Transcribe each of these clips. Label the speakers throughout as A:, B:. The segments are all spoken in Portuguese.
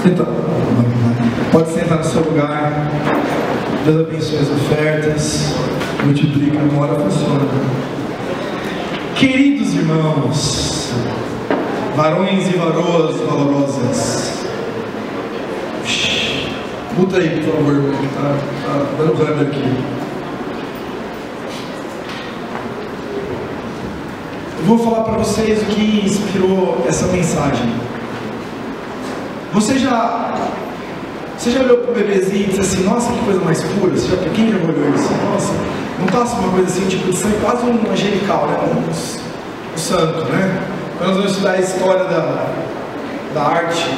A: Então, pode sentar no seu lugar. Deus abençoe as ofertas, multiplica, a hora funciona. Queridos irmãos, varões e varoas valorosas, muda aí, por favor, que tá dando raiva aqui. Eu vou falar para vocês o que inspirou essa mensagem. Você já olhou para o bebezinho e disse assim: nossa, que coisa mais pura? Quem já olhou isso? Nossa, não passa uma coisa assim, tipo de sangue, quase um angelical, né? Um santo, né? Quando nós vamos estudar a história da arte,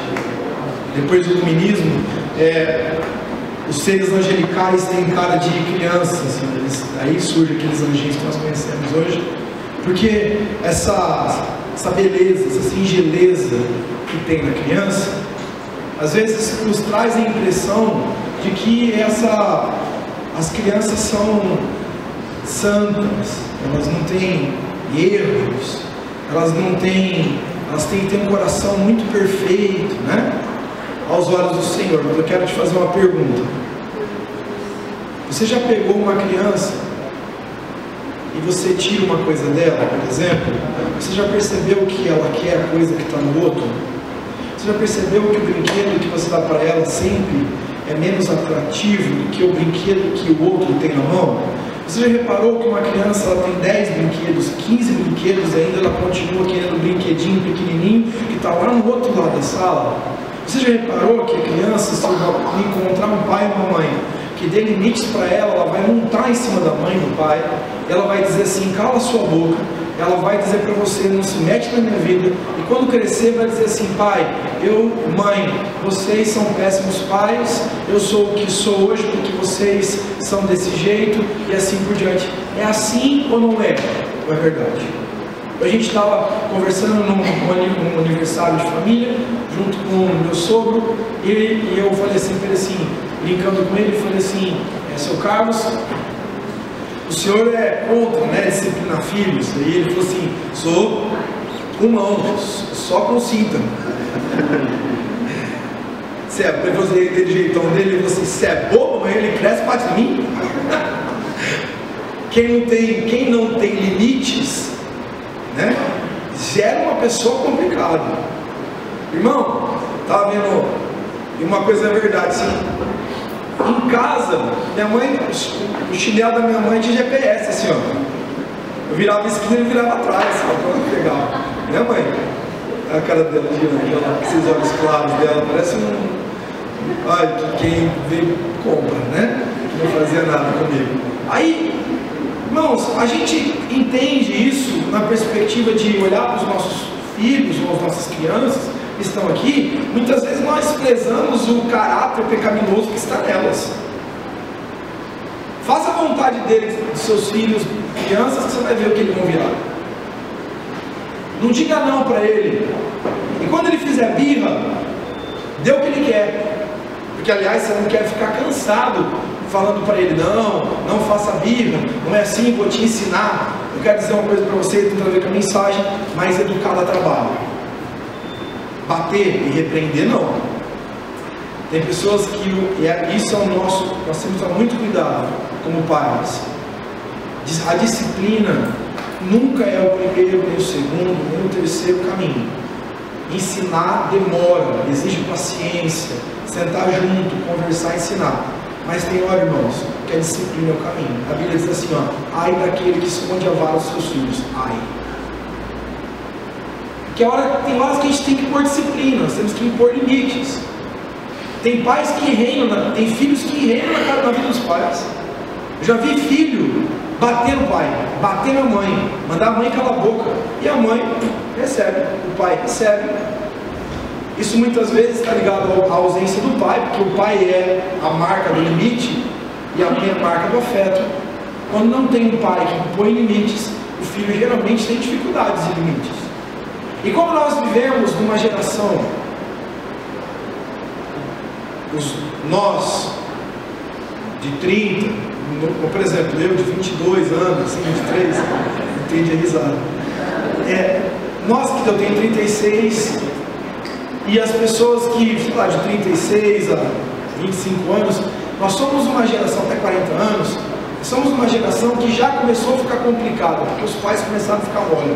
A: depois do iluminismo, os seres angelicais têm cara de criança, assim, aí surge aqueles anjinhos que nós conhecemos hoje, porque essa beleza, essa singeleza que tem na criança, às vezes nos traz a impressão de que as crianças são santas, elas não têm erros, elas têm que ter um coração muito perfeito, né? Aos olhos do Senhor. Mas eu quero te fazer uma pergunta. Você já pegou uma criança e você tira uma coisa dela, por exemplo? Você já percebeu que ela quer a coisa que está no outro? Você já percebeu que o brinquedo que você dá para ela sempre é menos atrativo do que o brinquedo que o outro tem na mão? Você já reparou que uma criança ela tem 10 brinquedos, 15 brinquedos e ainda ela continua querendo um brinquedinho pequenininho que está lá no outro lado da sala? Você já reparou que a criança, se encontrar um pai e uma mãe que dê limites para ela, ela vai montar em cima da mãe e do pai, ela vai dizer assim: cala sua boca, ela vai dizer para você: não se mete na minha vida, e quando crescer vai dizer assim: pai, mãe, vocês são péssimos pais, eu sou o que sou hoje porque vocês são desse jeito, e assim por diante. É assim ou não é? Ou é verdade? A gente estava conversando num aniversário de família, junto com o meu sogro, e eu falei assim para ele, assim, brincando com ele, falei assim: seu Carlos, o senhor é contra, né, disciplinar filhos? E ele falou assim: sou com mãos, só com cinta. Depois dele jeitão dele, ele falou assim: você é bobo, mas ele cresce parte de mim. Quem não tem limites, né, gera uma pessoa complicada. Irmão, estava vendo, e uma coisa é verdade, assim, em casa, minha mãe, o chinelo da minha mãe tinha GPS, assim, ó. Eu virava a esquina e ele virava atrás, ó, legal. Minha mãe, a cara dela, esses olhos claros dela, parece quem veio compra, né? Que não fazia nada comigo. Aí, irmãos, a gente entende isso na perspectiva de olhar para os nossos filhos ou as nossas crianças que estão aqui. Muitas vezes nós prezamos o caráter pecaminoso que está nelas. Faça a vontade dele, dos seus filhos, crianças, que você vai ver o que eles vão virar. Não diga não para ele. E quando ele fizer birra, dê o que ele quer. Porque, aliás, você não quer ficar cansado falando para ele: não faça birra, não é assim, vou te ensinar. Eu quero dizer uma coisa para você, tentando ver com a mensagem: mais educado a trabalho. Bater e repreender, não. Tem pessoas que, isso é o nosso, nós temos que tomar muito cuidado como pais. A disciplina nunca é o primeiro, nem o segundo, nem o terceiro caminho. Ensinar demora, exige paciência, sentar junto, conversar, ensinar. Mas tem hora, irmãos, que a disciplina é o caminho. A Bíblia diz assim, ó: ai daquele que esconde a vara dos seus filhos. Ai. Porque tem horas que a gente tem que impor disciplina, nós temos que impor limites. Tem pais que reinam, tem filhos que reinam na vida dos pais. Eu já vi filho bater no pai, bater na mãe, mandar a mãe calar a boca, e a mãe recebe, o pai recebe. Isso muitas vezes está ligado à ausência do pai, porque o pai é a marca do limite e a mãe é a marca do afeto. Quando não tem um pai que impõe limites, o filho geralmente tem dificuldades de limites. E como nós vivemos numa geração, nós de 30, por exemplo, eu de 22 anos, assim, 23, entende a risada. Nós que eu tenho 36, E as pessoas que, sei lá, de 36 a 25 anos, nós somos uma geração, até 40 anos, somos uma geração que já começou a ficar complicada, porque os pais começaram a ficar mole.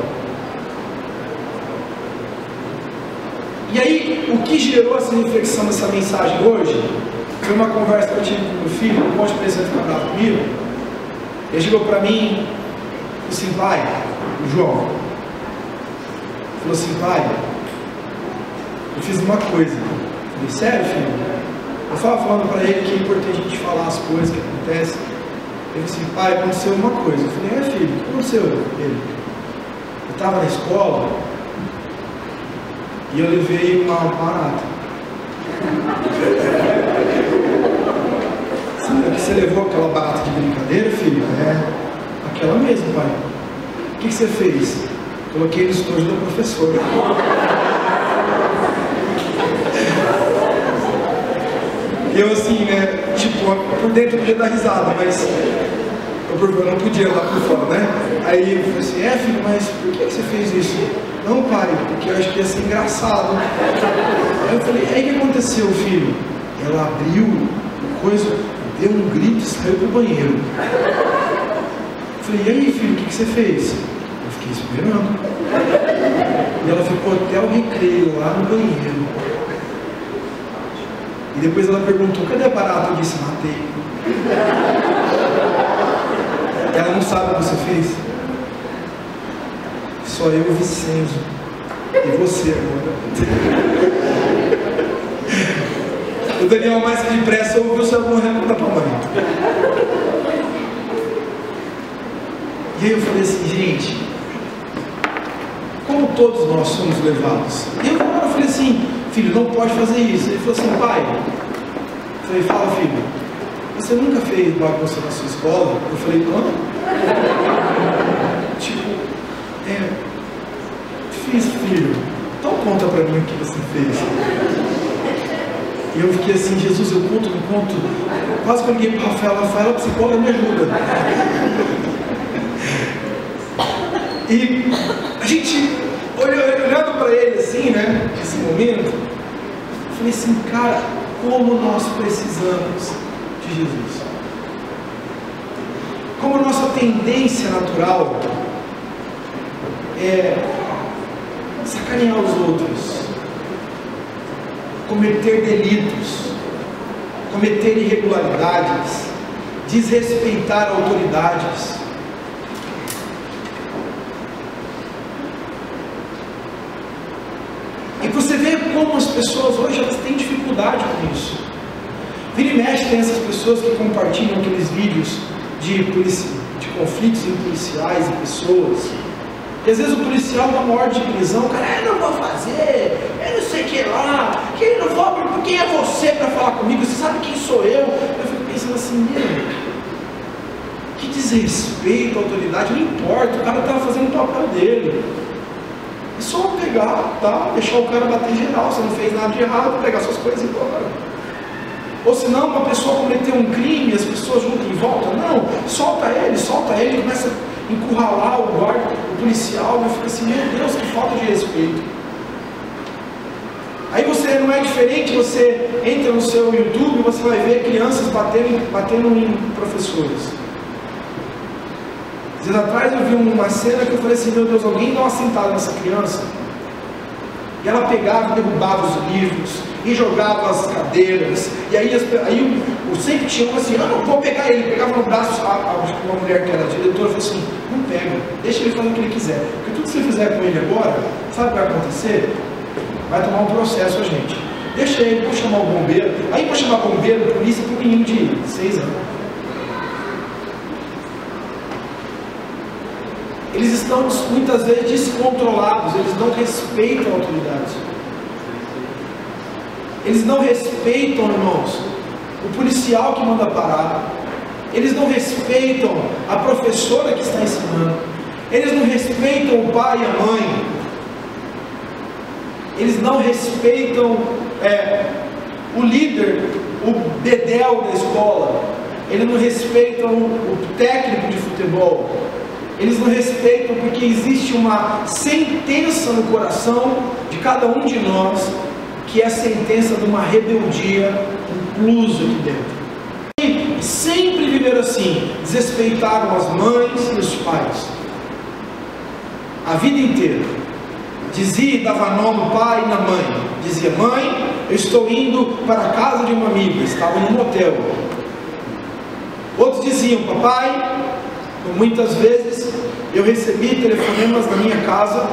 A: E aí, o que gerou essa reflexão dessa mensagem hoje, foi uma conversa que eu tive com meu filho, um monte de pessoas ficar bravo comigo. Ele chegou para mim, falou assim, pai, o João, falou assim, pai, eu fiz uma coisa. Eu falei, sério, filho? Eu estava falando para ele que é importante a gente falar as coisas que acontecem. Ele disse, pai, aconteceu uma coisa. Eu falei, filho, o que aconteceu? Ele, eu estava na escola e eu levei uma barata. Você levou aquela barata de brincadeira, filho? É, aquela mesmo, pai. O que você fez? Coloquei no estojo da professora. Eu assim, né, tipo, por dentro eu podia dar risada, mas eu não podia lá por fora, né? Aí eu falei assim, filho, mas por que você fez isso? Não, pai, porque eu acho que ia ser engraçado. Aí eu falei, aí o que aconteceu, filho? Ela abriu coisa, deu um grito e saiu do banheiro. Eu falei, e aí, filho, o que você fez? Eu fiquei esperando. E ela ficou até o recreio lá no banheiro. E depois ela perguntou, cadê a barata? Eu disse, matei. Ela não sabe o que você fez. Só eu e o Vicenzo. E você agora. O Daniel, mais que depressa, ouviu o seu morrendo da tua mãe. E aí eu falei assim, gente, como todos nós somos levados. E eu falei assim, filho, não pode fazer isso. Ele falou assim, pai, eu falei, fala, filho, você nunca fez bagunça na sua escola? Eu falei, não. Tipo, fiz, filho, então conta pra mim o que você fez. E eu fiquei assim, Jesus, eu conto, não conto. Quase que eu liguei para Rafaela, psicóloga, me ajuda. E a gente, olhando para ele assim, né, nesse momento, eu falei assim, cara, como nós precisamos de Jesus. Como a nossa tendência natural é sacanear os outros, cometer delitos, cometer irregularidades, desrespeitar autoridades. E você vê como as pessoas hoje elas têm dificuldade com isso. Vira e mexe tem essas pessoas que compartilham aqueles vídeos de conflitos entre policiais e pessoas. E às vezes o policial dá uma ordem de prisão, o cara, eu não vou fazer, eu não sei o que lá, que eu não vou, quem é você para falar comigo? Você sabe quem sou eu? Eu fico pensando assim, que desrespeito à autoridade, não importa, o cara estava fazendo o papel dele. É só pegar, tá? Deixar o cara bater geral, você não fez nada de errado, pegar suas coisas e ir embora. Ou senão uma pessoa cometeu um crime, as pessoas juntam em volta, não, solta ele, começa a encurralar o guarda, o policial, e fica assim, meu Deus, que falta de respeito. Aí você não é diferente, você entra no seu YouTube e você vai ver crianças batendo em professores. Dias atrás eu vi uma cena que eu falei assim, meu Deus, alguém dá uma sentada nessa criança. E ela pegava e derrubava os livros, e jogava as cadeiras, e aí eu sempre tinha um assim, eu não vou pegar ele, pegava no braço, uma mulher que era diretora, falou assim, não pega, deixa ele fazer o que ele quiser, porque tudo que você fizer com ele agora, sabe o que vai acontecer? Vai tomar um processo a gente. Deixa ele, vou chamar o bombeiro, aí vou chamar o bombeiro, polícia, para um menino de 6 anos. Eles estão muitas vezes descontrolados, eles não respeitam a autoridade. Eles não respeitam, irmãos, o policial que manda parar. Eles não respeitam a professora que está ensinando. Eles não respeitam o pai e a mãe. Eles não respeitam o líder, o bedel da escola. Eles não respeitam o técnico de futebol. Eles não respeitam porque existe uma sentença no coração de cada um de nós que é a sentença de uma rebeldia inclusa aqui dentro. E sempre viveram assim, desrespeitaram as mães e os pais, a vida inteira. Dizia e dava nome no pai e na mãe. Dizia: mãe, eu estou indo para a casa de uma amiga, estava num motel. Outros diziam: papai, muitas vezes eu recebi telefonemas na minha casa,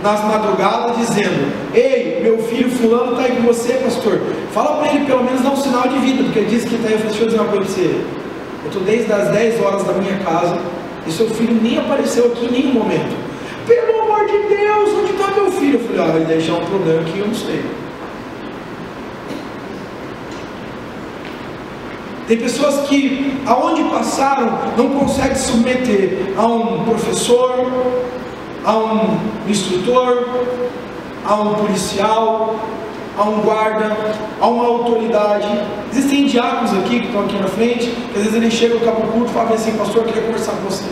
A: nas madrugadas, dizendo: ei, meu filho fulano está aí com você, pastor, fala para ele pelo menos dar um sinal de vida, porque ele disse que está aí. Eu falei: deixa eu dizer uma coisa para você, eu estou desde as 10 horas da minha casa, e seu filho nem apareceu aqui em nenhum momento. Pelo amor de Deus, onde está meu filho? Eu falei: ele deve deixar um problema que eu não sei. Tem pessoas que, aonde passaram, não conseguem se submeter a um professor, a um instrutor, a um policial, a um guarda, a uma autoridade. Existem diáconos aqui que estão aqui na frente, que às vezes eles chegam no cabo curto e falam assim: pastor, eu queria conversar com você.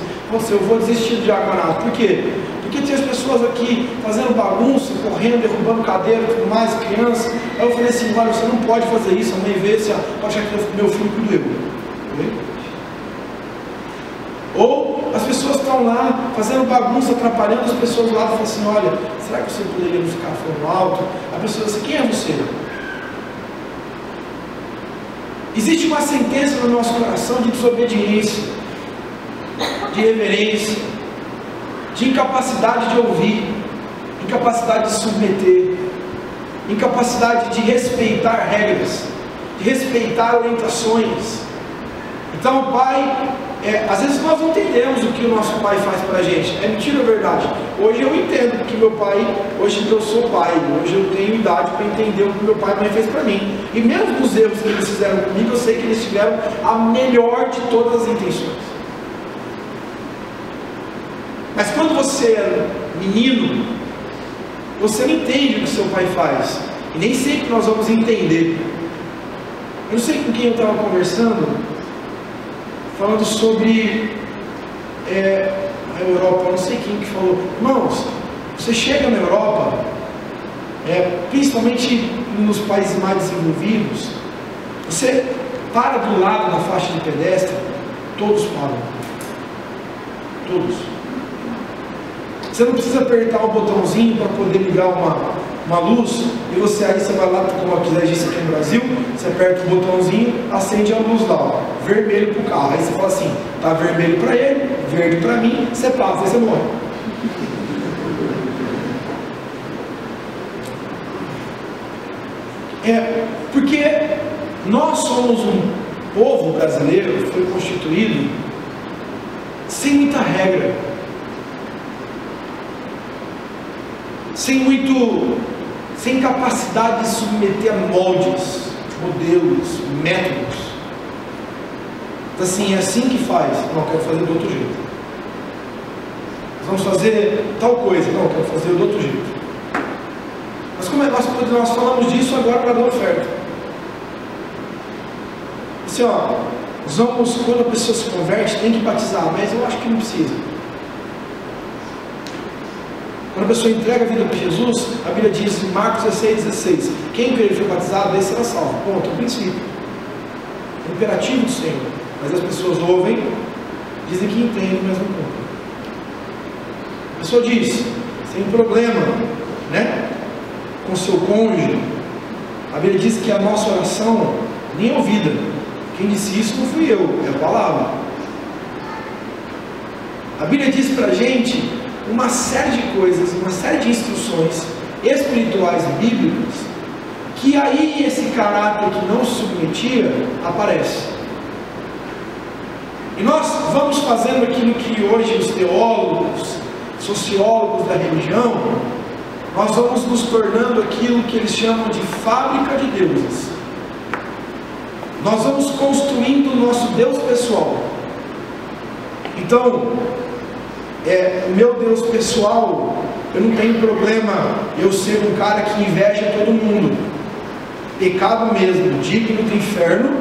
A: Eu vou desistir do diaconato. Por quê? Porque tinha as pessoas aqui fazendo bagunça, correndo, derrubando cadeira e tudo mais, criança. Aí eu falei assim: olha, você não pode fazer isso. A mãe vê assim, pode achar que meu filho cuido eu. Ou as pessoas estão lá fazendo bagunça, atrapalhando as pessoas lá, e falam assim: olha, será que você poderia não ficar falando alto? A pessoa diz assim: quem é você? Existe uma sentença no nosso coração de desobediência, de reverência, de incapacidade de ouvir, incapacidade de submeter, incapacidade de respeitar regras, de respeitar orientações. Então o pai, às vezes nós não entendemos o que o nosso pai faz para a gente. É mentira ou verdade? Hoje eu entendo porque meu pai, hoje eu sou pai, hoje eu tenho idade para entender o que meu pai e mãe fez para mim. E mesmo nos erros que eles fizeram comigo, eu sei que eles tiveram a melhor de todas as intenções. Mas quando você é menino, você não entende o que seu pai faz. E nem sempre nós vamos entender. Eu não sei com quem eu estava conversando, falando sobre a Europa. Eu não sei quem que falou: irmãos, você chega na Europa, principalmente nos países mais desenvolvidos, você para do lado da faixa de pedestre, todos param. Todos. Você não precisa apertar um botãozinho para poder ligar uma luz, e você vai lá, como aqui aqui no Brasil, você aperta o botãozinho, acende a luz lá, ó, vermelho para o carro. Aí você fala assim: tá vermelho para ele, verde para mim, você passa, aí você morre. Porque nós somos um povo brasileiro que foi constituído sem muita regra, sem capacidade de submeter a moldes, modelos, métodos. Então, assim, é assim que faz. Não, eu quero fazer do outro jeito. Nós vamos fazer tal coisa. Não, eu quero fazer do outro jeito. Mas como nós falamos disso agora para dar oferta. Assim, quando a pessoa se converte, tem que batizar, mas eu acho que não precisa. Quando a pessoa entrega a vida para Jesus, a Bíblia diz em Marcos 16:16: quem crer e foi batizado, esse será salvo. Ponto, é o princípio. É o imperativo do Senhor. Mas as pessoas ouvem, dizem que entendem, mas não cumprem. A pessoa diz: sem problema, né? Com seu cônjuge. A Bíblia diz que a nossa oração nem é ouvida. Quem disse isso não fui eu, é a palavra. A Bíblia diz para a gente uma série de coisas, uma série de instruções espirituais e bíblicas, que aí esse caráter que não se submetia aparece. E nós vamos fazendo aquilo que hoje os teólogos, sociólogos da religião, nós vamos nos tornando aquilo que eles chamam de fábrica de deuses. Nós vamos construindo o nosso Deus pessoal. Então, o meu Deus pessoal, eu não tenho problema eu ser um cara que inveja todo mundo. Pecado mesmo, digno do inferno,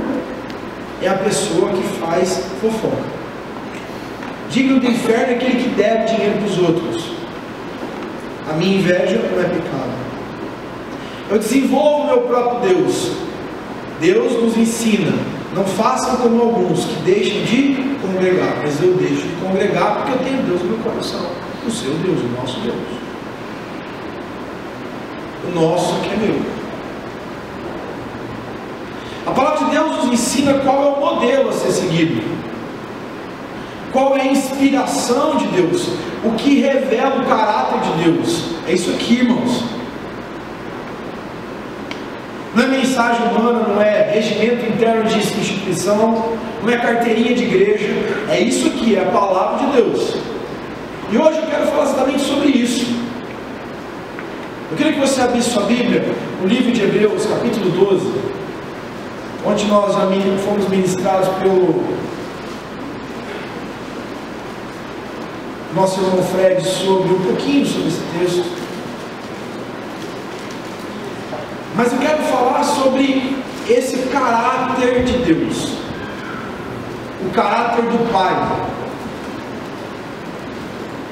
A: é a pessoa que faz fofoca. Digno do inferno é aquele que deve dinheiro para os outros. A minha inveja não é pecado. Eu desenvolvo o meu próprio Deus. Deus nos ensina: não façam como alguns que deixam de congregar, mas eu deixo de congregar porque eu tenho Deus no meu coração. O seu Deus, o nosso Deus. O nosso que é meu. A palavra de Deus nos ensina qual é o modelo a ser seguido, qual é a inspiração de Deus, o que revela o caráter de Deus. É isso aqui, irmãos. Não é mensagem humana, não é regimento interno de instituição, não é carteirinha de igreja. É isso aqui, é a palavra de Deus. E hoje eu quero falar exatamente sobre isso. Eu queria que você abrisse sua Bíblia no livro de Hebreus, capítulo 12, onde nós já fomos ministrados pelo nosso irmão Fred um pouquinho sobre esse texto. Mas eu quero falar sobre esse caráter de Deus, o caráter do Pai,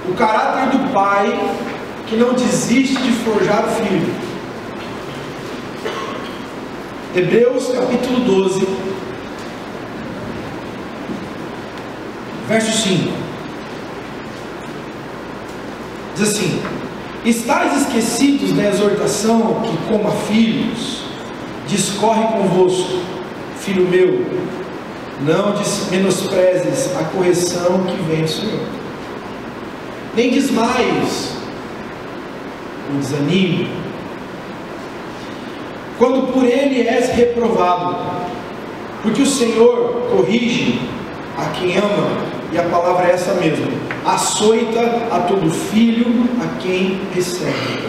A: o caráter do Pai que não desiste de forjar o Filho. Hebreus capítulo 12, verso 5, diz assim: estáis esquecidos da exortação que, como a filhos, discorre convosco, filho meu, não menosprezes a correção que vem do Senhor, nem desmaies ou desanime, quando por ele és reprovado, porque o Senhor corrige a quem ama, e a palavra é essa mesmo: açoita a todo filho a quem recebe.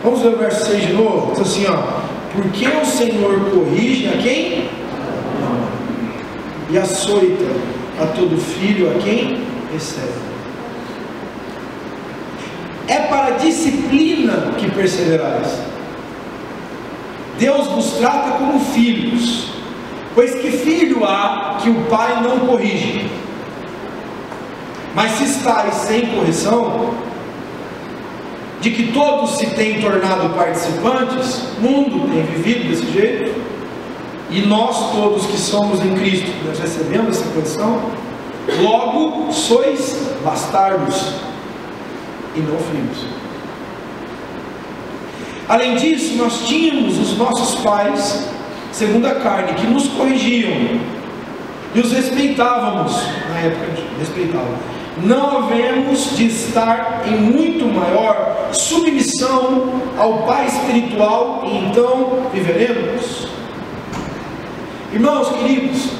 A: Vamos ver o verso 6 de novo. Diz assim, porque o Senhor corrige a quem ama, e açoita a todo filho a quem recebe. É para a disciplina que perseverais. Deus nos trata como filhos, pois que filho há que o pai não corrige? Mas se estáis sem correção, de que todos se têm tornado participantes, o mundo tem vivido desse jeito, e nós todos que somos em Cristo, nós recebemos essa correção, logo sois bastardos e não filhos. Além disso, nós tínhamos os nossos pais, segundo a carne, que nos corrigiam, e os respeitávamos, na época respeitávamos. Não havemos de estar em muito maior submissão ao Pai espiritual, e então viveremos? Irmãos queridos,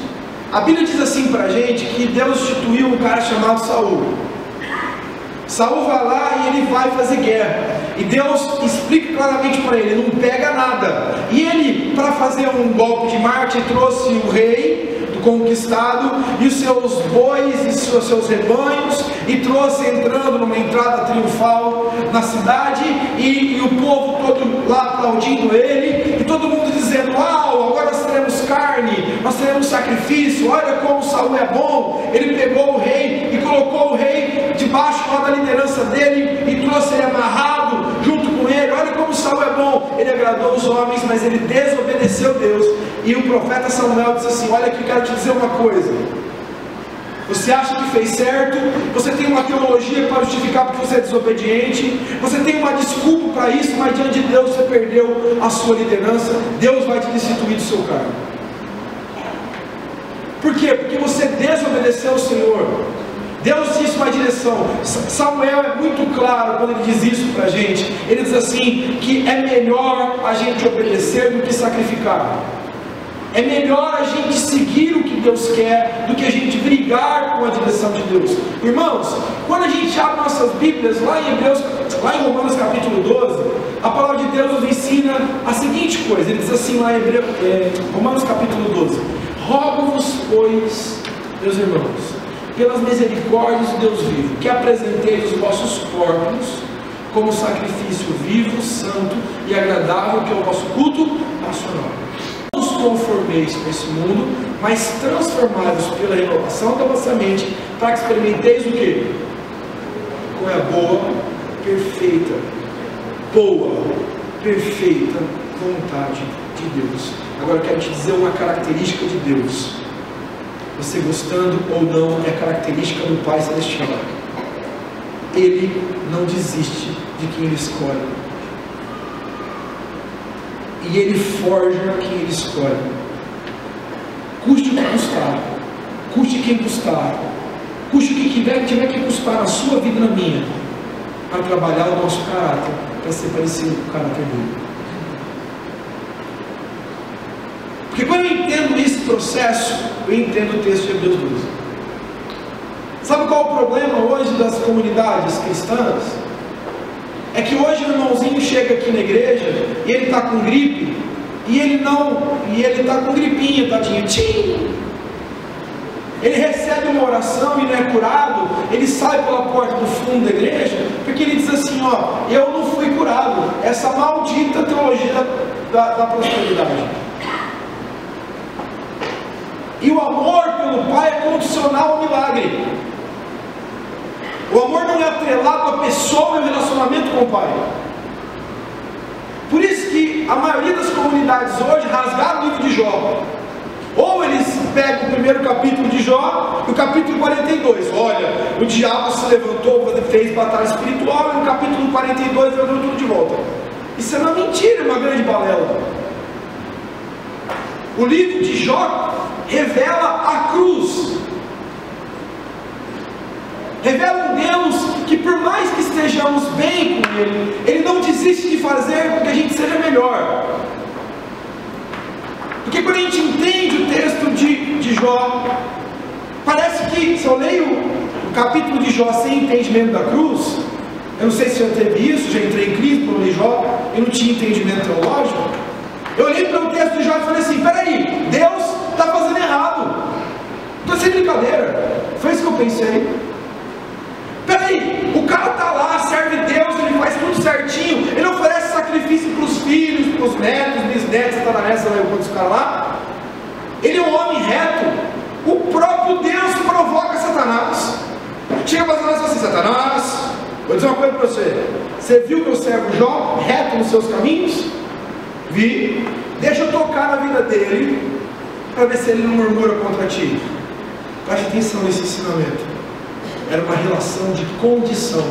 A: a Bíblia diz assim para a gente que Deus instituiu um cara chamado Saul. Saul vai lá e ele vai fazer guerra, e Deus explica claramente para ele: não pega nada. E ele, para fazer um golpe de marketing, trouxe o rei do conquistado e os seus bois e seus rebanhos, e trouxe entrando numa entrada triunfal na cidade, e o povo todo lá aplaudindo ele, e todo mundo dizendo: uau, agora nós teremos carne, nós teremos sacrifício, olha como Saul é bom. Ele pegou o rei e colocou o rei debaixo da liderança dele, e trouxe ele amarrado junto com ele. Olha como Saul é bom. Ele agradou os homens, mas ele desobedeceu Deus. E o profeta Samuel disse assim: olha aqui, quero te dizer uma coisa. Você acha que fez certo, você tem uma teologia para justificar porque você é desobediente, você tem uma desculpa para isso, mas diante de Deus você perdeu a sua liderança. Deus vai te destituir do seu cargo. Por quê? Porque você desobedeceu ao Senhor. Deus disse uma direção. Samuel é muito claro quando ele diz isso para a gente. Ele diz assim, que é melhor a gente obedecer do que sacrificar. É melhor a gente seguir o que Deus quer do que a gente brigar com a direção de Deus. Irmãos, quando a gente abre nossas Bíblias lá em Romanos capítulo 12, a palavra de Deus nos ensina a seguinte coisa. Ele diz assim lá em Romanos capítulo 12: rogo-vos, pois, meus irmãos, pelas misericórdias de Deus vivo, que apresenteis os vossos corpos como sacrifício vivo, santo e agradável, que é o vosso culto racional. Não os conformeis com esse mundo, mas transformai-vos pela renovação da vossa mente, para que experimenteis o quê? Qual é a boa, perfeita, boa perfeita vontade de Deus. Agora eu quero te dizer uma característica de Deus. Você gostando ou não, é característica do Pai Celestial. Ele não desiste de quem Ele escolhe. E Ele forja quem Ele escolhe. Custe o que custar. Custe quem custar. Custe o que tiver que custar na sua vida e na minha, para trabalhar o nosso caráter, para ser parecido com o caráter dele. Porque quando eu entendo esse processo, eu entendo o texto de Hebreus 12. Sabe qual é o problema hoje das comunidades cristãs? É que hoje o irmãozinho chega aqui na igreja e ele está com gripe, e ele está com gripinha, tadinho. Ele recebe uma oração e não é curado, ele sai pela porta do fundo da igreja, porque ele diz assim, ó, eu não fui curado, essa maldita teologia da prosperidade. E o amor pelo Pai é condicional ao milagre. O amor não é atrelado à pessoa e ao relacionamento com o Pai. Por isso que a maioria das comunidades hoje rasgaram o livro de Jó. Ou eles pegam o primeiro capítulo de Jó e o capítulo 42. Olha, o diabo se levantou, fez batalha espiritual, e no capítulo 42 ele deu tudo de volta. Isso é uma mentira, uma grande balela. O livro de Jó revela a cruz. Revela um Deus que, por mais que estejamos bem com Ele, Ele não desiste de fazer com que a gente seja melhor. Porque quando a gente entende o texto de Jó, parece que, se eu leio o capítulo de Jó sem entendimento da cruz, eu não sei se já teve isso, já entrei em crise por ler Jó, eu não tinha entendimento teológico. Eu olhei para o texto de Jó e falei assim, peraí, Deus está fazendo errado. Estou sem brincadeira. Foi isso que eu pensei. Peraí, o cara está lá, serve Deus, ele faz tudo certinho, ele oferece sacrifício para os filhos, para os netos, bisnetos, está na nessa, lembra quantos caras lá? Ele é um homem reto. O próprio Deus provoca Satanás. Chega para Satanás e fala assim, Satanás, vou dizer uma coisa para você. Você viu meu servo Jó reto nos seus caminhos? Vi. Deixa eu tocar na vida dele, para ver se ele não murmura contra ti. Preste atenção nesse ensinamento. Era uma relação de condição.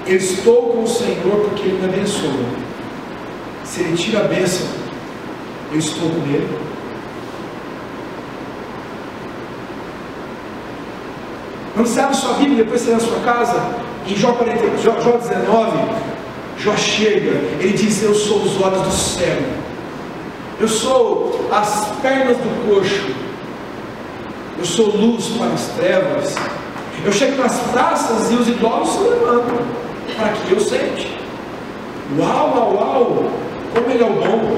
A: Eu estou com o Senhor porque Ele me abençoa. Se Ele tira a bênção, eu estou com Ele. Quando você abre sua Bíblia, depois você lê na sua casa, em Jó 19, Jó chega, ele diz, eu sou os olhos do céu, eu sou as pernas do coxo, eu sou luz para as trevas. Eu chego nas praças e os idosos se levantam para que eu sente. Uau, uau, uau, como ele é o bom.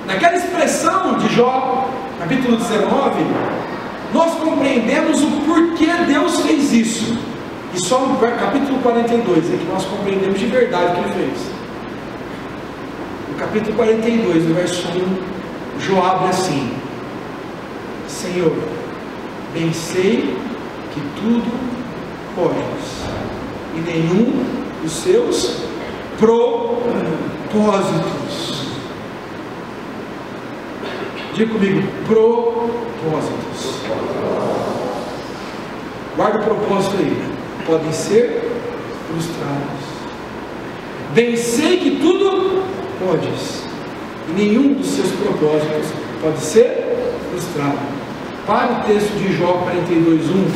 A: Naquela expressão de Jó, capítulo 19, nós compreendemos o porquê Deus fez isso. E só no capítulo 42 é que nós compreendemos de verdade o que Ele fez. No capítulo 42, no verso 1, Jó abre assim: Senhor, bem sei que tudo podes, e nenhum dos seus propósitos. Diga comigo, propósitos. Guarda o propósito aí. Podem ser frustrados. Bem sei que tudo podes, e nenhum dos seus propósitos pode ser frustrado. Para o texto de Jó 42:1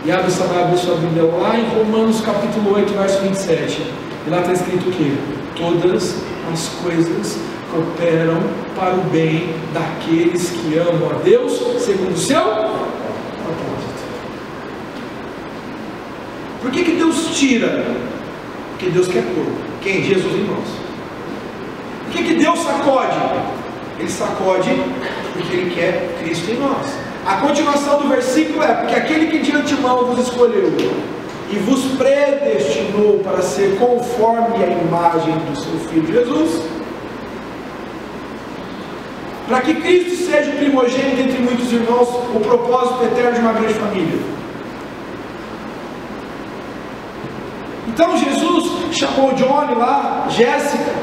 A: e abre sua Bíblia lá em Romanos capítulo 8, verso 27. E lá está escrito o quê? Todas as coisas cooperam para o bem daqueles que amam a Deus segundo o seu propósito. Por que Deus tira? Porque Deus quer pôr. Quem? Jesus em nós. Por que Deus sacode? Ele sacode porque Ele quer Cristo em nós. A continuação do versículo é: porque aquele que de antemão vos escolheu e vos predestinou para ser conforme a imagem do seu Filho Jesus, para que Cristo seja o primogênito entre muitos irmãos, o propósito eterno de uma grande família. Então Jesus chamou Johnny lá, Jéssica.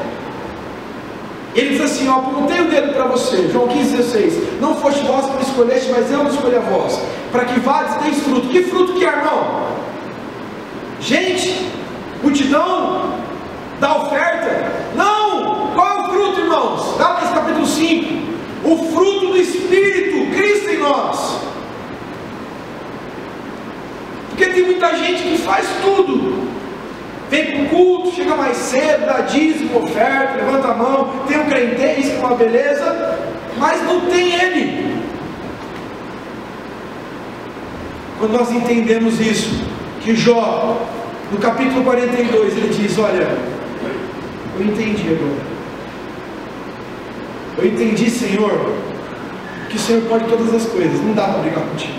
A: Ele diz assim: ó, apontei o dedo para você, João 15,16. Não foste vós que me escolheste, mas eu me escolhi a vós, para que vades e deis fruto. Que fruto que é, irmão? Gente, multidão da oferta? Não! Qual é o fruto, irmãos? Gálatas capítulo 5. O fruto do Espírito, Cristo em nós. Porque tem muita gente que faz tudo. Vem para o culto, chega mais cedo, dá dízimo, oferta, levanta a mão, tem um crentez com uma beleza, mas não tem Ele. Quando nós entendemos isso, que Jó, no capítulo 42, ele diz: olha, eu entendi agora. Eu entendi, Senhor, que o Senhor pode todas as coisas. Não dá para brigar contigo.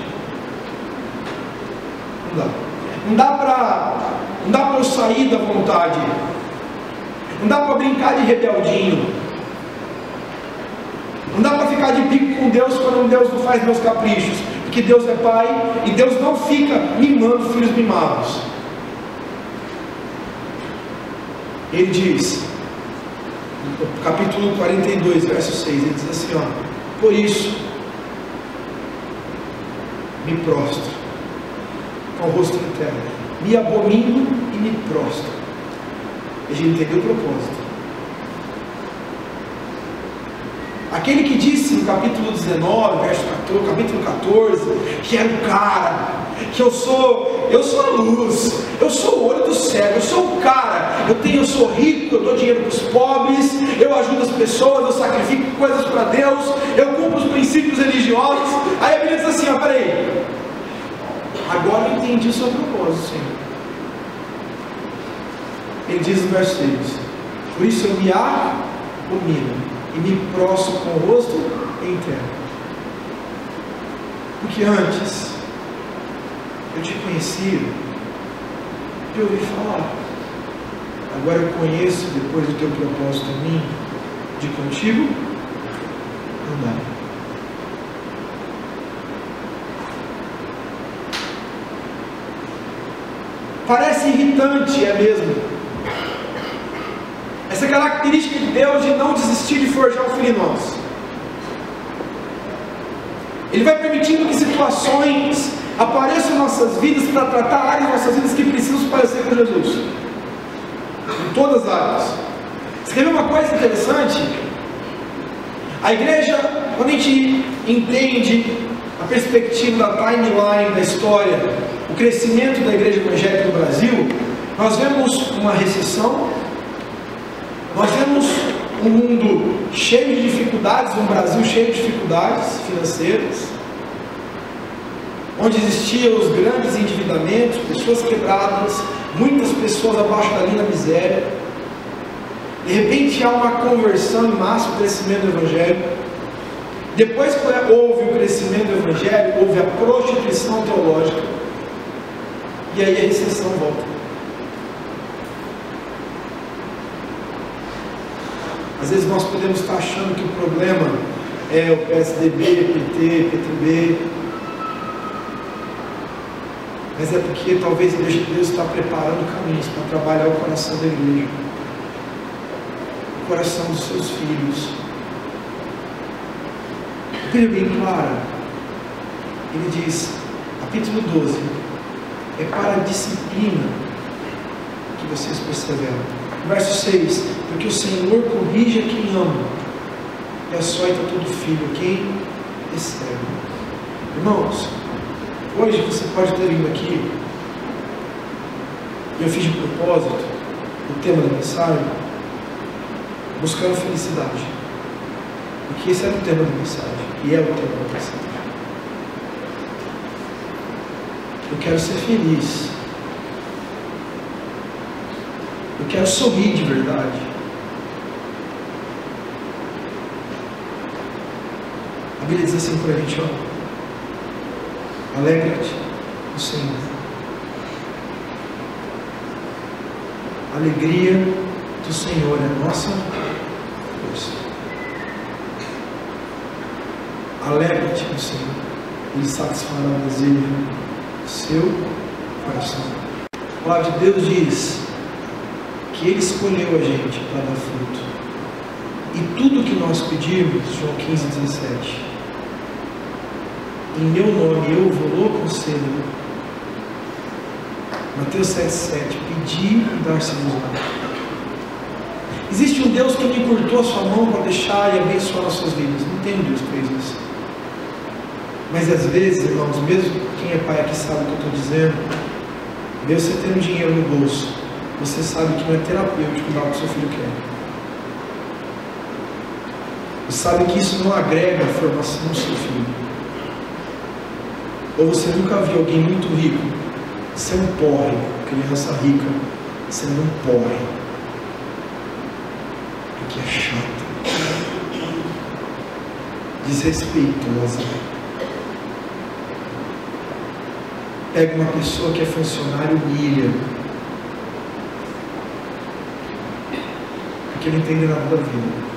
A: Não dá. Não dá para eu sair da vontade. Não dá para brincar de rebeldinho. Não dá para ficar de bico com Deus quando Deus não faz meus caprichos. Porque Deus é Pai e Deus não fica mimando filhos mimados. Ele diz, no capítulo 42, verso 6, ele diz assim, ó: por isso me prostro com o rosto em terra, me abomino e me prostro. A gente entendeu o propósito. Aquele que disse no capítulo 19, verso 14, capítulo 14, que era o cara, que eu sou a luz, eu sou o olho do cego, eu sou o cara, eu sou rico, eu dou dinheiro para os pobres, eu ajudo as pessoas, eu sacrifico coisas para Deus, eu cumpro os princípios religiosos. Aí a Bíblia diz assim, ó, peraí, agora eu entendi o seu propósito, Senhor. Ele diz no verso 6, por isso eu me abomino e me prostro com o rosto em terra. Porque antes eu te conhecia, eu ouvi falar, agora eu conheço, depois do teu propósito em mim, de contigo andar. Parece irritante, é mesmo, essa característica de Deus de não desistir de forjar o filho em nós. Ele vai permitindo que situações apareçam em nossas vidas para tratar áreas de nossas vidas que precisam se parecer com Jesus. Em todas as áreas. Você quer ver uma coisa interessante? A igreja, quando a gente entende a perspectiva da timeline da história, o crescimento da igreja evangélica no Brasil, nós vemos uma recessão, nós vemos um mundo cheio de dificuldades, um Brasil cheio de dificuldades financeiras, onde existiam os grandes endividamentos, pessoas quebradas, muitas pessoas abaixo da linha da miséria. De repente há uma conversão em massa, o crescimento do Evangelho. Depois que houve o crescimento do Evangelho, houve a prostituição teológica, e aí a recessão volta. Às vezes nós podemos estar achando que o problema é o PSDB, PT, PTB, mas é porque talvez a igreja de Deus está preparando caminhos para trabalhar o coração da igreja, o coração dos seus filhos. A Bíblia bem clara, ele diz, capítulo 12, é para a disciplina que vocês perseveram. Verso 6, porque o Senhor corrige a quem ama e açoita todo filho a quem recebe. Irmãos, hoje você pode ter vindo aqui, e eu fiz de propósito o tema da mensagem, buscando felicidade, porque esse era o tema da mensagem, e é o tema da mensagem. Eu quero ser feliz, eu quero sorrir de verdade. A Bíblia diz assim para a gente, ó: alegra-te no Senhor. A alegria do Senhor é a nossa força. Alegra-te no Senhor, Ele satisfará o desejo do seu coração. palavra de Deus diz que Ele escolheu a gente para dar fruto. E tudo que nós pedirmos, João 15:17, em meu nome eu vou conceder. Mateus 7:7, pedir e dar-se-vos-á. Existe um Deus que não encurtou a sua mão para deixar e abençoar as suas vidas. Não tem um Deus que fez isso. Mas às vezes, irmãos, mesmo quem é pai aqui sabe o que eu estou dizendo, mesmo você tendo dinheiro no bolso, você sabe que não é terapêutico dar o que seu filho quer. Você sabe que isso não agrega a formação do seu filho. Ou você nunca viu alguém muito rico ser um porre, criança rica, sendo um porre, porque é chata, desrespeitosa. Pega uma pessoa que é funcionário, humilha, porque não entende nada da vida.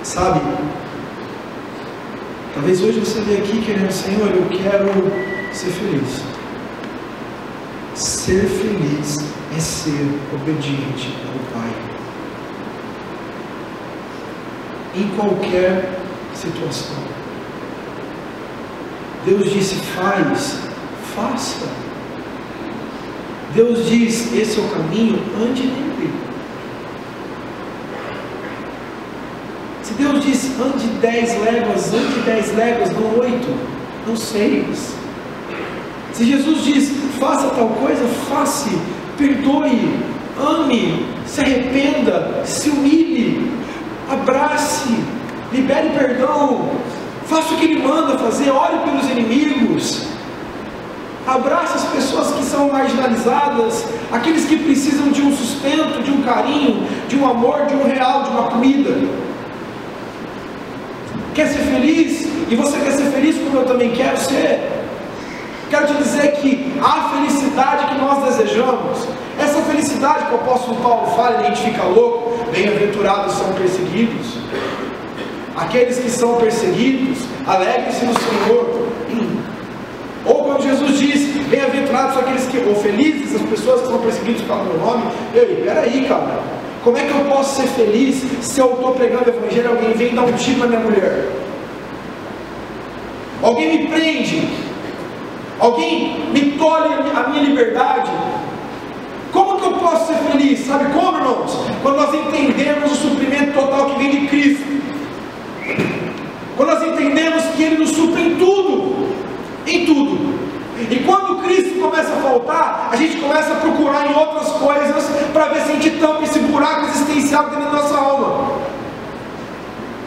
A: Sabe? Talvez hoje você veja aqui querendo, Senhor, eu quero ser feliz. Ser feliz é ser obediente ao Pai. Em qualquer situação. Deus disse, faz, faça. Deus diz, esse é o caminho, ande nele. Se Deus diz, ande 10 léguas, ande 10 léguas, não 8, não 6. Se Jesus diz, faça tal coisa, faça, perdoe, ame, se arrependa, se humilhe, abrace, libere perdão, faça o que Ele manda fazer, ore pelos inimigos, abrace as pessoas que são marginalizadas, aqueles que precisam de um sustento, de um carinho, de um amor, de um real, de uma comida. Quer ser feliz? E você quer ser feliz como eu também quero ser? Quero te dizer que a felicidade que nós desejamos, essa felicidade que o apóstolo Paulo fala, e a gente fica louco, bem-aventurados são perseguidos. Aqueles que são perseguidos, alegrem-se no Senhor. Ou quando Jesus diz, bem-aventurados são aqueles que, ou felizes as pessoas que são perseguidos pelo meu nome. Ei, peraí, cara, como é que eu posso ser feliz se eu estou pregando o evangelho e alguém vem dar um tiro na minha mulher? Alguém me prende, alguém me tolhe a minha liberdade. Como que eu posso ser feliz? Sabe como, irmãos? Quando nós entendemos o suprimento total que vem de Cristo, quando nós entendemos que Ele nos supre em tudo, em tudo. E quando Cristo começa a faltar, a gente começa a procurar em outras coisas para ver se a gente tampa esse buraco existencial dentro da nossa alma.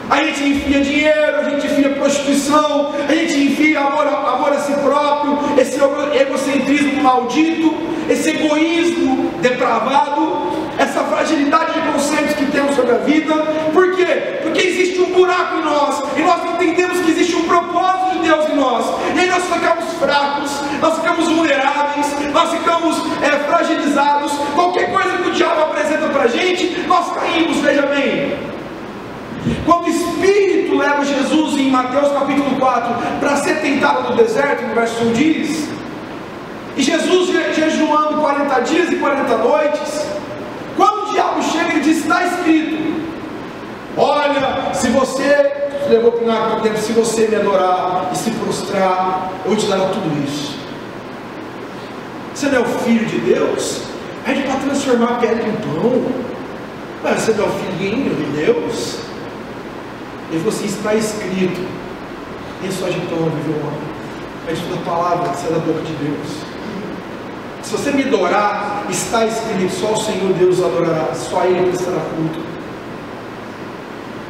A: A gente enfia dinheiro, a gente enfia prostituição, a gente enfia amor a si próprio, esse egocentrismo maldito, esse egoísmo depravado, essa fragilidade de conceitos que temos sobre a vida. Por quê? Porque existe um buraco em nós, e nós entendemos que existe um propósito de Deus em nós, e aí nós ficamos fracos, nós ficamos vulneráveis, nós ficamos fragilizados. Qualquer coisa que o diabo apresenta para a gente, nós caímos. Veja bem, quando o Espírito leva Jesus em Mateus capítulo 4 para ser tentado no deserto, no verso 1 diz, e Jesus jejuando 40 dias e 40 noites, quando o diabo chega, ele diz, está escrito, olha, se você levou para o tempo, se você me adorar e se prostrar, eu te darei tudo isso. Você não é o Filho de Deus? É para transformar a pedra em pão. Mas você não é o filhinho de Deus? Ele falou assim, está escrito, nem só de pão vive o homem, mas de toda palavra que sai da boca de Deus. Se você me adorar, está escrito, só o Senhor Deus adorará, só Ele prestará culto.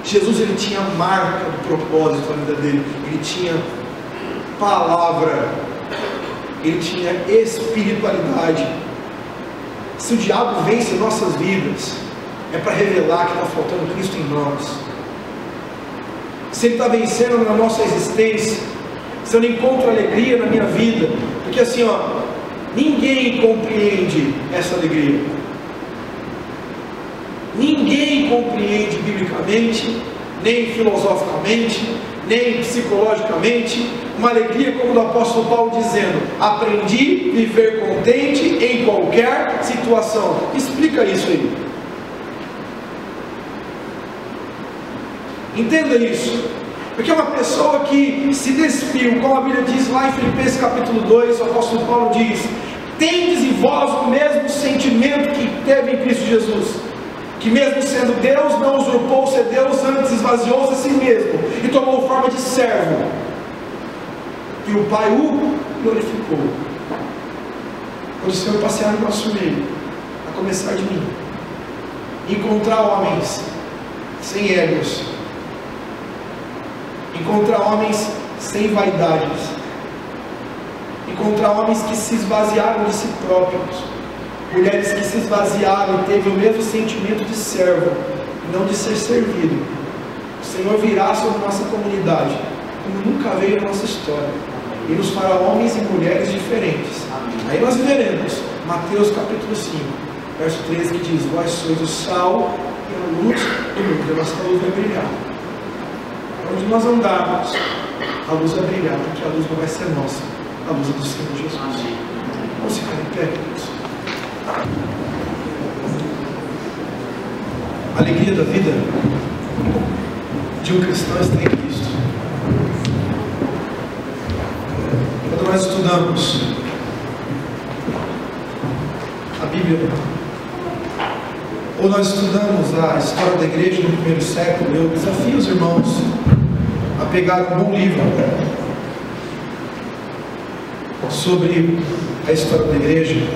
A: Jesus, ele tinha a marca do propósito na vida dele, ele tinha palavra, ele tinha espiritualidade. Se o diabo vence nossas vidas, é para revelar que está faltando Cristo em nós. Se ele está vencendo na nossa existência, se eu não encontro alegria na minha vida, porque assim, ninguém compreende essa alegria. Ninguém compreende biblicamente, nem filosoficamente, nem psicologicamente, uma alegria como do apóstolo Paulo dizendo: aprendi a viver contente em qualquer situação. Explica isso aí. Entenda isso. Porque uma pessoa que se despiu, como a Bíblia diz lá em Filipenses capítulo 2, o apóstolo Paulo diz: tendes em vós o mesmo sentimento que teve em Cristo Jesus, que mesmo sendo Deus, não usurpou ser Deus, antes esvaziou-se a si mesmo, e tomou forma de servo, e o Pai o glorificou. Quando o Senhor passear no nosso meio, a começar de mim, encontrar homens sem egos, encontrar homens sem vaidades, encontrar homens que se esvaziaram de si próprios, mulheres que se esvaziaram e teve o mesmo sentimento de servo, não de ser servido. O Senhor virá sobre a nossa comunidade como nunca veio na nossa história, e nos fará homens e mulheres diferentes. Aí nós veremos Mateus capítulo 5, verso 13, que diz: vós sois o sal e a luz do mundo, a nossa luz vai brilhar. Onde nós andarmos, a luz vai brilhar, porque a luz não vai ser nossa, a luz é do Senhor Jesus. Vamos ficar em pé, queridos. A alegria da vida de um cristão está em Cristo. Quando nós estudamos a Bíblia, ou nós estudamos a história da igreja no primeiro século, eu desafio os irmãos a pegar um bom livro sobre a história da igreja,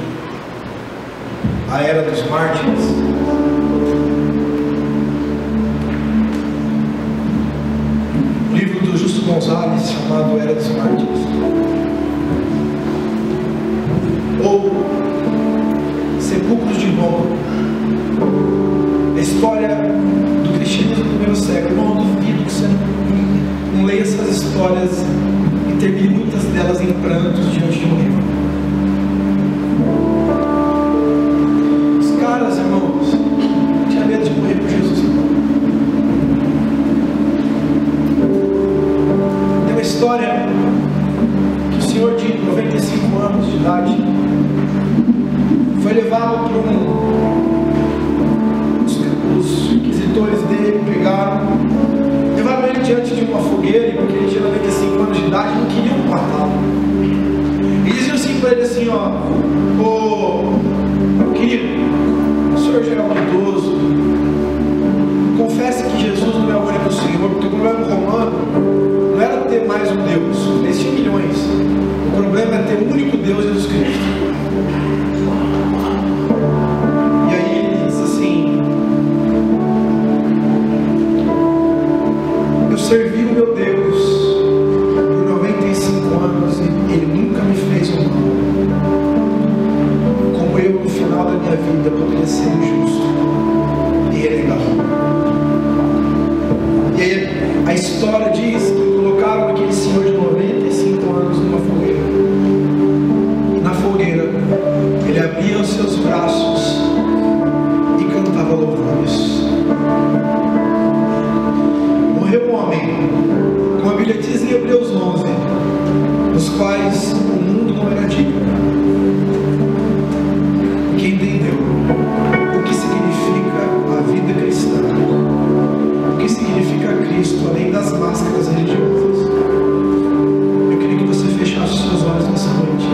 A: a Era dos Mártires. Um livro do Justo Gonzalez chamado Era dos Mártires, ou Sepulcros de Roma, a história do cristianismo do primeiro século. Irmão, eu duvido que você não leia essas histórias e termine muitas delas em prantos diante de um livro. Os caras, irmãos, tinham medo de morrer por Jesus. Tem uma história que o senhor de 95 anos de idade foi levado por os inquisitores dele, levaram ele diante de uma fogueira, porque ele tinha 95 anos de idade e não queriam matá-lo. E diziam assim para ele assim: ó, querido, o senhor já é um idoso, confesse que Jesus não é o único Senhor, porque o problema romano não era ter mais um Deus, eles tinham milhões, o problema é ter um único Deus, Jesus Cristo. Servi o meu Deus por 95 anos e Ele nunca me fez um mal. Como eu, no final da minha vida, poderia ser injusto e renegado. E aí, a história diz que colocaram aquele senhor de 95 anos numa fogueira. E na fogueira, ele abria os seus braços e cantava louvores. Morreu um homem, como a Bíblia diz em Hebreus 11, dos quais o mundo não era digno, que entendeu o que significa a vida cristã, o que significa Cristo, além das máscaras religiosas. Eu queria que você fechasse os seus olhos nessa noite.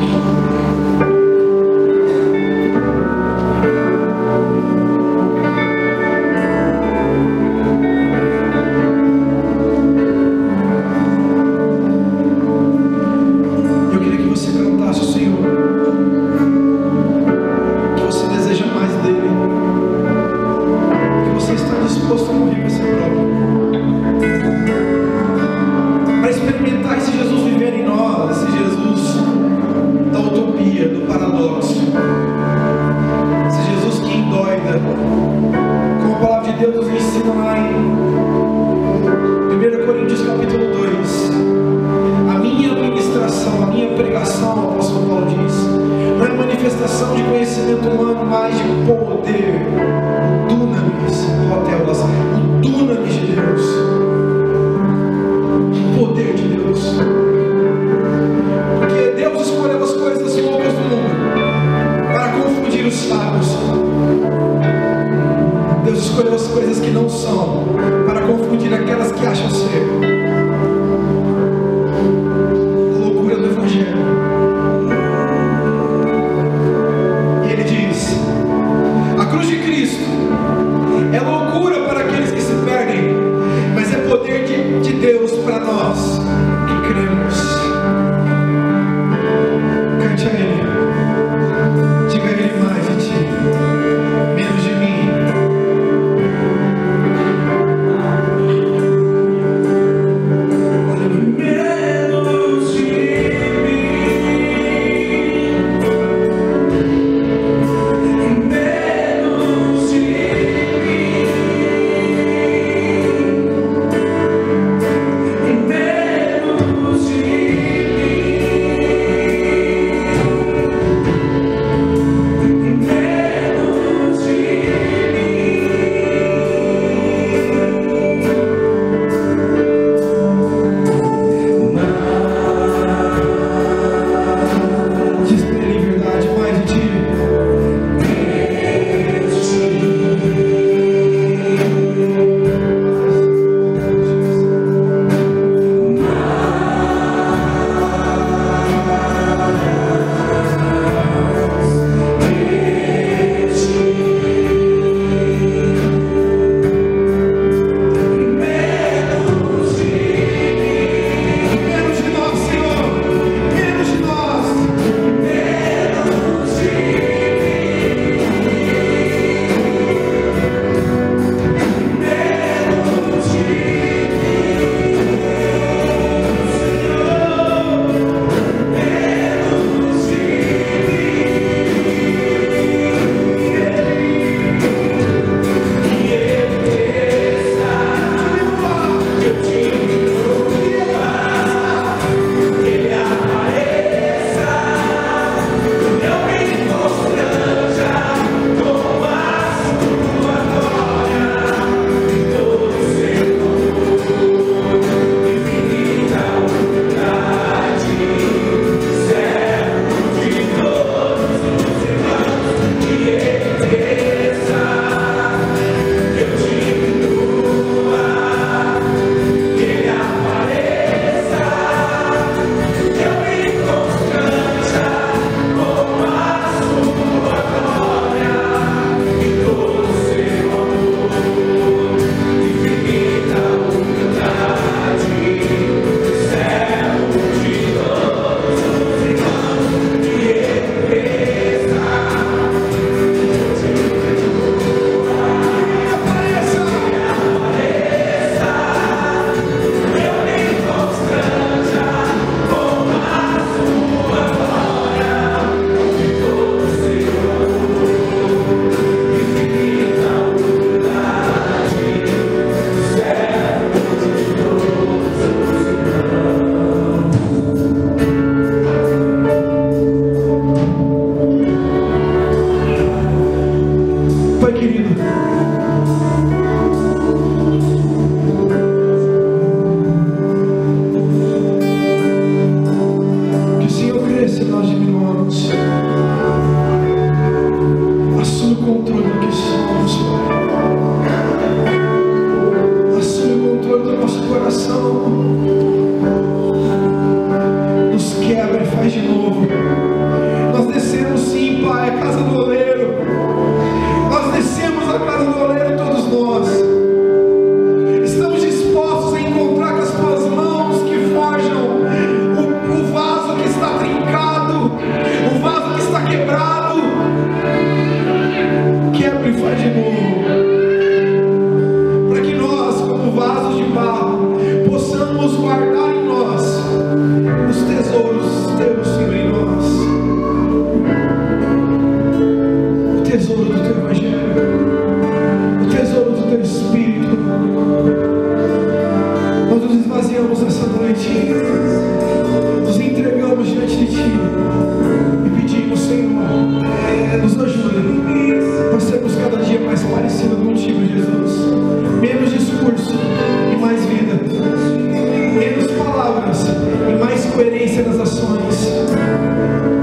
A: palavras e mais coerência nas ações,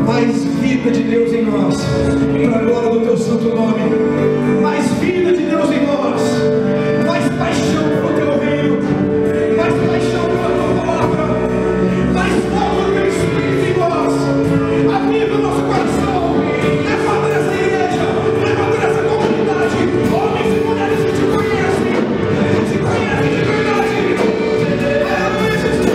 A: mais vida de Deus em nós, para a glória do teu santo nome, mais vida de Deus em nós, mais paixão pelo teu reino, mais paixão pela tua palavra, mais fogo do teu Espírito em nós. Aviva o nosso coração, levanta nessa igreja, levanta nessa comunidade, homens e mulheres que te conhecem de verdade. Aleluia, Jesus.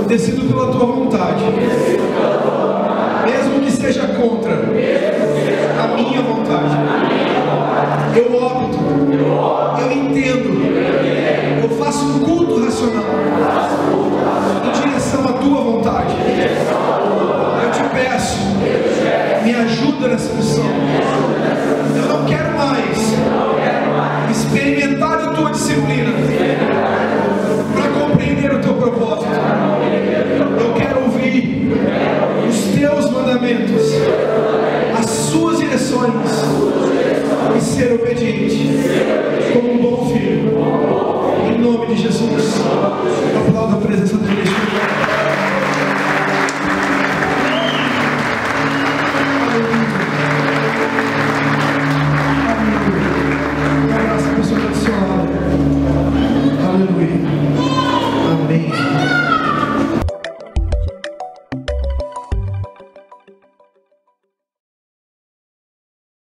A: Descido pela tua vontade,